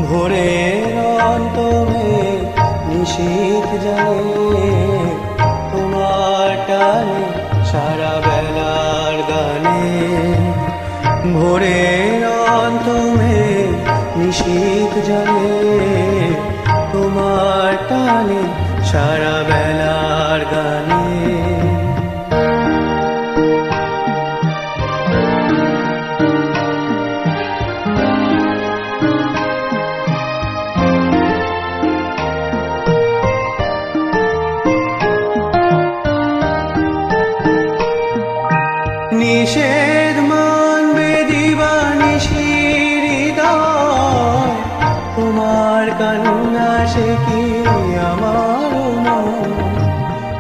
ভোরের অন্তমে নিশীথ জানে তোমার টানে সারা বেলার গানে। ভোরের অন্তমে নিশীথ জানে তোমার টানে সারা বেলার গানে। নিষেধ মানবে দিবানিশি হৃদয়, তোমার কান্না সে কি আমার মন।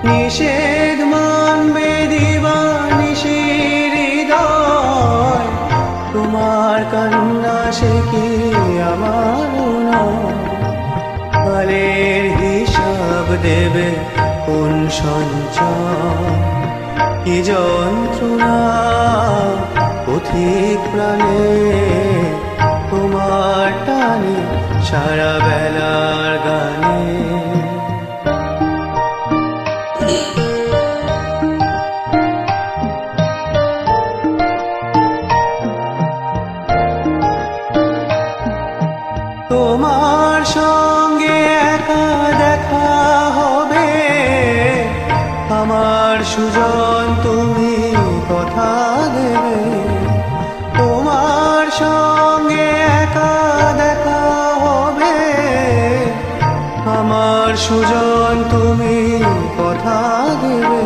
নিষেধ মানবে দিবানিশি হৃদয়, তোমার কান্না সে কি আমার মন। কালের হিসাব দেবে কোন সঞ্চয়, কি যন্ত্রণা পথিক প্রাণে তোমার টানে সারা বেলার গানে। তোমার সঙ্গে একা দেখা হবে আমার সুজন, তুমি কথা দেবে। তোমার সঙ্গে একা দেখা হবে আমার সুজন, তুমি কথা দেবে।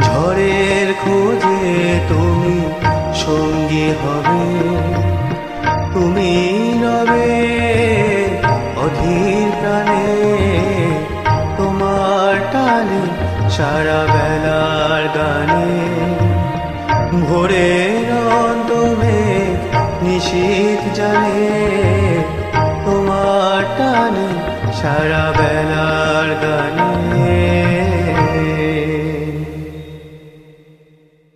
ঝড়ের খোঁজে তুমি সঙ্গী হবে, তুমি রবে অধীর প্রাণে তোমার টানে সারা বেলার গানে। ভোরের অন্তমে নিশীথ জানে তোমার টানে সারা বেলার গানে।